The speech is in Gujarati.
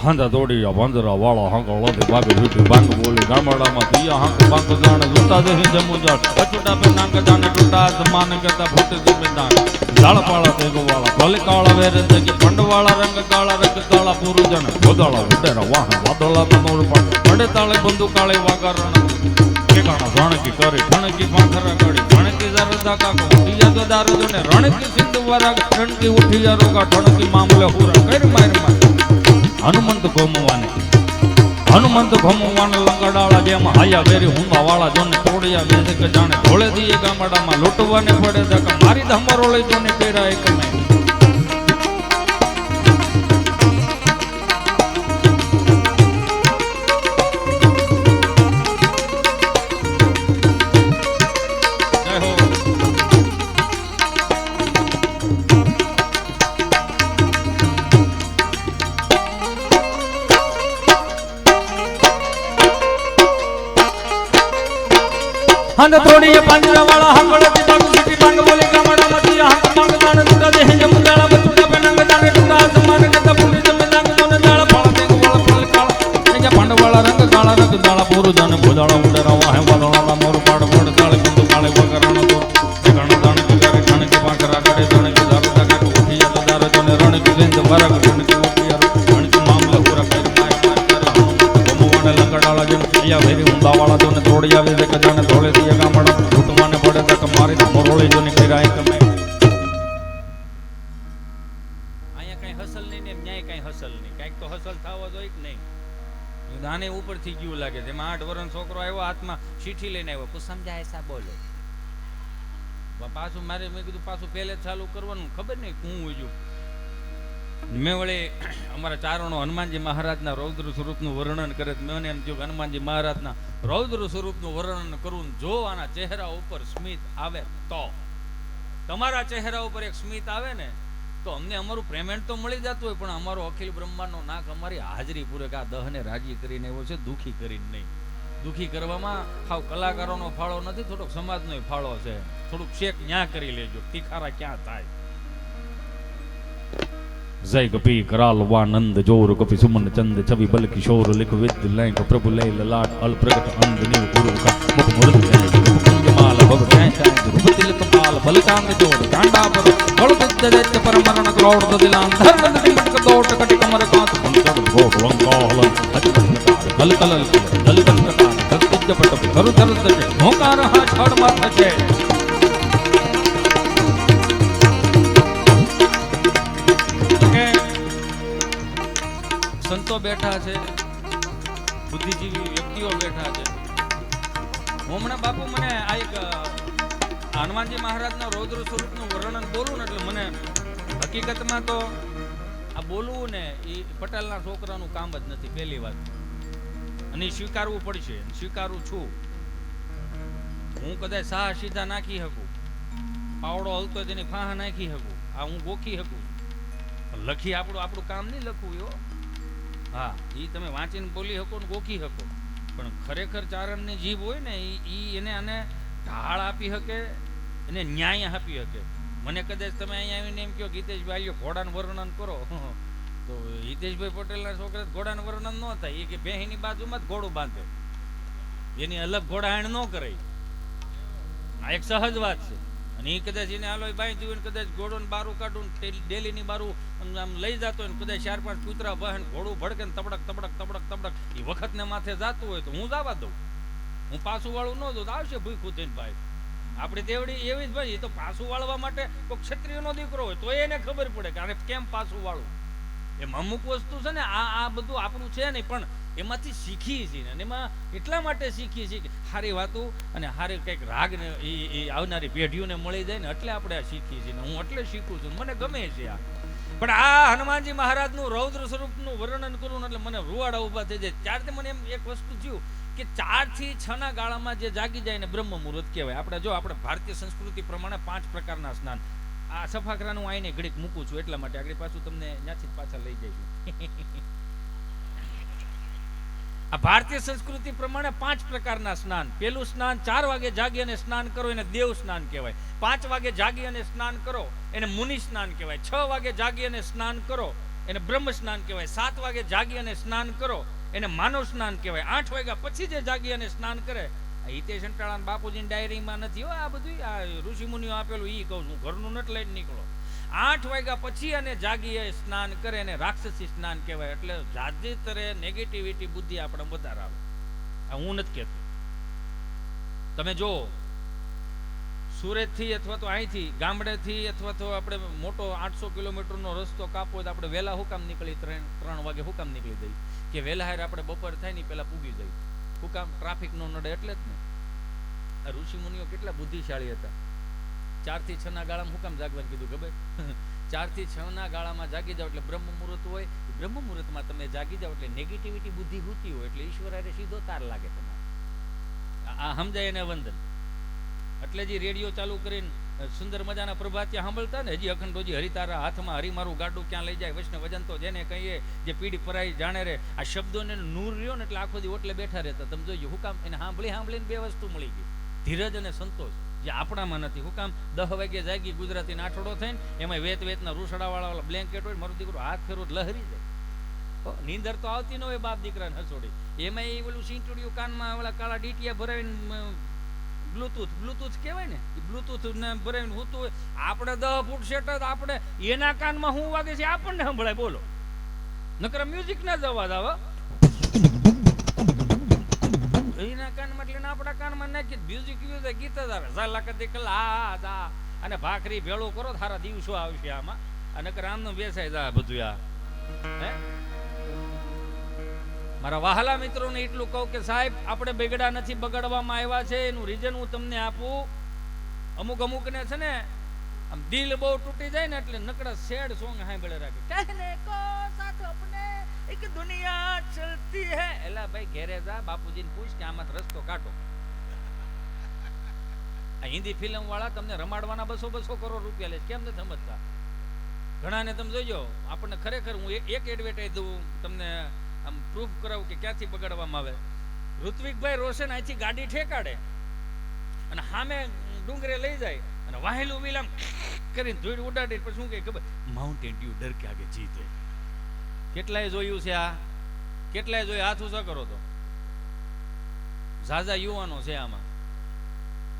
હાંધા દોડિયા ભાંદરા વાળા હાંકળોથી ભાગી છૂટી ભાંગ બોલી ગામડામાં દિયા હાંક ભાંગ જાણે જોતા દહીં જમુ જાળ અચૂટા પે નાંગ જાણે ટૂટા સમાન કરતા ફૂટ જમીદાન ઝાડ પાળા તેગો વાળા ભલે કાળા વેરે કે પંડવાળા રંગ કાળા પૂરું જણ ગોદાળા ઉડેરા વાહન વાદળા તનોર પણ પડે તાળે બંદુ કાળે વાગારણ ઠેકાણા રણકી કરી ઠણકી પાંખરા કરી ઠણકી જરદા કાકો ઉઠિયા ગદાર જોને રણકી સિંધ વરાગ ઠણકી ઉઠિયા રોગા ઠણકી મામલે હુરા કરી માર હનુમંત ગોમવાને લંગડાળા જેમ હાયા વેરી હુંદા વાળા જોને તોડિયા બેસે કે જાણે ધોળે દીએ ગામડામાં લૂંટવાને પડે ધક્કા મારી ધમરો લઈ જોને કેરા એક નહીં હંદ થોડી પાંજરા વાળા હાંગળતી બાગુ સિટી બાંગ બોલી ગામડા મતી હાંગ બાંગ દાણ ટુટા દે હે જમુડાળા બચુડા પેનાંગ દાણે ટુટા આસમાન કરતા પૂરી જમે દાંગ દોને દાળ પાળા તેગ વાળા ફળ કાળા એજા પાંડવાળા રંગ કાળા રંગ દાળા પૂરું જાને ભોજાળા ઉડેરા વાહે વાદળાના મોર પાડ પડ તાળે બંદુ કાળે વગરાનો તો ઘણા દાણ કે કરે ઘણ કે પાંકરા કાઢે દાણ કે દારૂ દાકા ઉઠિયા તો દાર જોને રણ કે લેંદ વરગ ઘણ કે ઉઠિયા ઘણ કે મામલે પૂરા કરી માર કરે ગોમવાને લંગડાળા જેમ આયા વેરી ઊંડા વાળા જોને તોડિયા વે કે જાને ધોળે દીએ ગામડા લૂંટવાને પડે તો મારી મોરોળી જોને કિરાય તમે અહીંયા કઈ હસલ નહીં ને ન્યાય કઈ હસલ નહીં કઈક તો હસલ થવા જોઈએ કે નહીં દાને ઉપરથી ગયું લાગે જેમાં 8 વર્ષનો છોકરો આવ્યો હાથમાં ચીઠી લઈને આવ્યો કુછ સમજાય એસા બોલે પાછું મારે મેં કીધું પાછું પહેલે ચાલુ કરવાનું ખબર નહીં હું હોયું મેં વળે અમારા ચારણો હનુમાનજી મહારાજના રૌદ્ર સ્વરૂપનું વર્ણન કરે મને એમ થયું હનુમાનજી મહારાજના રૌદ્ર સ્વરૂપનું વર્ણન કરું જો આના ચહેરા ઉપર સ્મિત આવે તો તમારા ચહેરા ઉપર એક સ્મિત આવે ને તો અમને અમારું પેમેન્ટ તો મળી જતું હોય પણ અમારો અખિલ બ્રહ્માંડનો નાક અમારી હાજરી પૂરે આ દહને રાજી કરીને એવો છે દુઃખી કરીને નહીં દુઃખી કરવામાં હાવ કલાકારોનો ફાળો નથી થોડોક સમાજનો ફાળો છે થોડુંક શેક ન્યા કરી લેજો તીખારા ક્યાં થાય જય કપી કરાલ વાનંદ જોર કપી સુમન ચંદ છવિ બલ કિશોર લિખ વિદ લૈંક પ્રભુ લય લલાટ અલ પ્રગટ અંગ નીવ ગુરુ કા મુખ મુરદ જમાલ ભગ જય જય રૂપતિલ કપાલ બલકાંગ જોડ કાંડા પર કળ બુદ્ધ દૈત્ય પરમરણ ક્રોડ દિલાન ધર્મ દિમટ દોટ કટી કમર કાંત બંકર ગોડ વંકાલ કલ કલ દલ કલ કટા ભક્તિ પટ કરુ ધર દે મોકાર હા છડ માર છે સંતો બેઠા છે બુદ્ધિજીવી વ્યક્તિઓ બેઠા છે હમણાં બાપુ મને આ એક હનુમાનજી મહારાજના રૌદ્ર સ્વરૂપનું વર્ણન બોલું ને એટલે મને હકીકતમાં તો આ બોલવું ને એ પટેલના છોકરાનું કામ જ નથી પહેલી વાત અને સ્વીકારવું પડશે સ્વીકારું છું હું કદાચ સાહ સીધા નાખી શકું પાવડો હલતો તેની ફાહ નાખી શકું આ હું ગોખી શકું લખી આપણું કામ નહીં લખવું એવો હા એ તમે વાંચીને બોલી શકો ને ગોખી શકો પણ ખરેખર ચારણની જીભ હોય ને એ એને આને ઢાળ આપી શકે એને ન્યાય આપી શકે મને કદાચ તમે અહીંયા આવીને એમ કહો હિતેશભાઈ ઘોડાનું વર્ણન કરો તો હિતેશભાઈ પટેલના છોકરા ઘોડાનું વર્ણન ન થાય એ કે ભેહીની બાજુમાં જ ઘોડું બાંધે એની અલગ ઘોડાહાણ ન કરાય આ એક સહજ વાત છે અને એ કદાચ એને હાલો બાઈ જોઈને કદાચ ઘોડોને બારું કાઢું ડેલીની બારું આમ લઈ જતો હોય ને કદાચ 4-5 કૂતરા બહેન ઘોડું ભડકે ને તબડક તબડક તબડક તબડક એ વખતને માથે જાતું હોય તો હું જવા દઉં હું પાછું વાળું ન દઉં તો આવશે ભૂખું થઈને ભાઈ આપણી દેવડી એવી જ ભાઈ એ તો પાછું વાળવા માટે કોઈ ક્ષત્રિયનો દીકરો હોય તો એને ખબર પડે કે આને કેમ પાછું વાળવું એમ અમુક વસ્તુ છે ને આ બધું આપણું છે નહીં પણ એમાંથી શીખીએ છીએ અને એમાં એટલા માટે શીખીએ છીએ કે સારી વાતો અને સારી કંઈક રાગ ને એ આવનારી પેઢીઓને મળી જાય ને એટલે આપણે આ શીખીએ છીએ હું એટલે શીખું છું મને ગમે છે આ પણ આ હનુમાનજી મહારાજનું રૌદ્ર સ્વરૂપનું વર્ણન કરું એટલે મને રૂવાડા ઊભા થઈ જાય ત્યારથી મને એમ એક વસ્તુ થયું કે 4 થી 6 ના ગાળામાં જે જાગી જાય ને બ્રહ્મ મુહૂર્ત કહેવાય આપણે જો આપણે ભારતીય સંસ્કૃતિ પ્રમાણે 5 પ્રકારના સ્નાન આ સફાકરાનું આઈને ઘડીક મૂકું છું એટલા માટે આગળ પાછું તમને ત્યાંથી પાછા લઈ જઈશું આ ભારતીય સંસ્કૃતિ પ્રમાણે 5 પ્રકારના સ્નાન પહેલું સ્નાન 4 વાગે જાગી અને સ્નાન કરો એને દેવ સ્નાન કહેવાય 5 વાગે જાગી અને સ્નાન કરો એને મુનિ સ્નાન કહેવાય 6 વાગે જાગી અને સ્નાન કરો એને બ્રહ્મ સ્નાન કહેવાય. 7 વાગે જાગી અને સ્નાન કરો એને માનવ સ્નાન કહેવાય. 8 વાગ્યા પછી જે જાગી અને સ્નાન કરે, આ હિતેશ અંટાળા બાપુજીની ડાયરીમાં નથી હો આ બધું, આ ઋષિમુનિઓ આપેલું ઈ કહું છું, ઘરનું નથી લઈને નીકળો. 8 વાગ્યા પછી અને જાગી સ્નાન કરે એને રાક્ષસી સ્નાન કહેવાય. એટલે જાજી તરે નેગેટિવિટી બુદ્ધિ આપણે વધારે આવે. આ હું નથી કહેતો. તમે જો સુરતથી અથવા તો અહીંથી ગામડેથી અથવા તો આપણે મોટો 800 કિલોમીટરનો રસ્તો કાપવો હોય તો આપણે વહેલા હુકામ નીકળી 3 વાગે હુકામ નીકળી જઈએ કે વહેલા હારે આપણે બપોર થાય ને પહેલા પૂગી જઈએ. હુકામ ટ્રાફિક નો નડે એટલે જ ને. આ ઋષિ મુનિઓ કેટલા બુદ્ધિશાળી હતા. 4 થી 6 ના ગાળામાં હુકામ જાગવાનું કીધું ખબર? 4 થી 6 ના ગાળામાં જાગી જાવ એટલે બ્રહ્મ મુહૂર્ત હોય. બ્રહ્મ મુહૂર્તમાં તમે જાગી જાવ એટલે નેગેટિવિટી બુદ્ધિ હોતી હોય એટલે ઈશ્વર હારે સીધો તાર લાગે તમારે. આ સમજાય એને વંદન. એટલે જે રેડિયો ચાલુ કરીને સુંદર મજાના પ્રભાતિયા સાંભળતા ને, હજી અખંડોજી હરિતારા હાથમાં હરી મારું ગાડું ક્યાં લઈ જાય વૈષ્ણવ વજન તો જેને કહીએ, જે પીડી પરાઈ જાણે રે. આ શબ્દોને નૂર રહ્યો ને એટલે આખો દી ઓટલે બેઠા રહેતા. તમે જોજો હુકામ એને સાંભળીને 2 વસ્તુ મળી ગઈ, ધીરજ અને સંતોષ, જે આપણામાં નથી. હુકામ 10 વાગે જાગી ગુજરાતી નાઠોડો થઈને એમાં વેતના રૂસડાવાળા બ્લેન્કેટ હોય, મારું દીકરો હાથ ફેરવો લહરી જાય. નીંદર તો આવતી ન હોય બાપ દીકરાને હસોડી. એમાં એ ઓલું સીંટુડિયું કાનમાં ઓલા કાળા ડીટીયા ભરાવીને બ્લુટૂથ કહેવાય ને, એ બ્લુટૂથ ને ભરાવીને હોતું હોય. આપણે 10 ફૂટ સેટ આપણે એના કાનમાં શું વાગે છે આપણને સંભળાય. બોલો, નકર મ્યુઝિક ના જ અવાજ આવે એના કાનમાં, એટલે આપણા કાનમાં નાખી મ્યુઝિક ગીત જ આવે. અને ભાખરી ભેળું કરો સારા દિવસો આવશે આમાં. અને નકર આમનું બેસાય જા બધું. આ હે મારા વહાલા મિત્રોને એટલું કહું કે સાહેબ આપણે બગડા નથી, બગડવામાં આવ્યા છે. એનું રીઝન હું તમને આપું. અમુક ને છે ને આમ દિલ બહુ તૂટી જાય ને એટલે નકડા સેડ સોંગ સાંભળે રાખે. કહેને કો સાથ અપને એક દુનિયા ચલતી હે. એલા ભાઈ ઘેરે જા, બાપુજીને પૂછ કે આમાં રસ્તો કાઢો. આ હિન્દી ફિલ્મ વાળા તમને રમાડવાના 200 કરોડ રૂપિયા લે, કેમ નથી સમજતા? ઘણાને તમે જોજો, આપણને ખરેખર હું એક એડવર્ટાઈઝ દઉં તમને આમ પ્રૂફ કરાવું કે ક્યાંથી બગાડવામાં આવે. ઋત્વિકભાઈ રોશન અહીંથી ગાડી ઠેકાડે અને સામે ડુંગરે લઈ જાય અને વાહેલું વ્હીલ આમ કરીને ધૂળ ઉડાડી પછી શું કહે ખબર? માઉન્ટેન ડ્યુ ડર કે આગે જીત હે. કેટલાય જોયું છે આ? કેટલાય જોયું? હાથ ઊંચા કરો તો. ઝાઝા યુવાનો છે આમાં.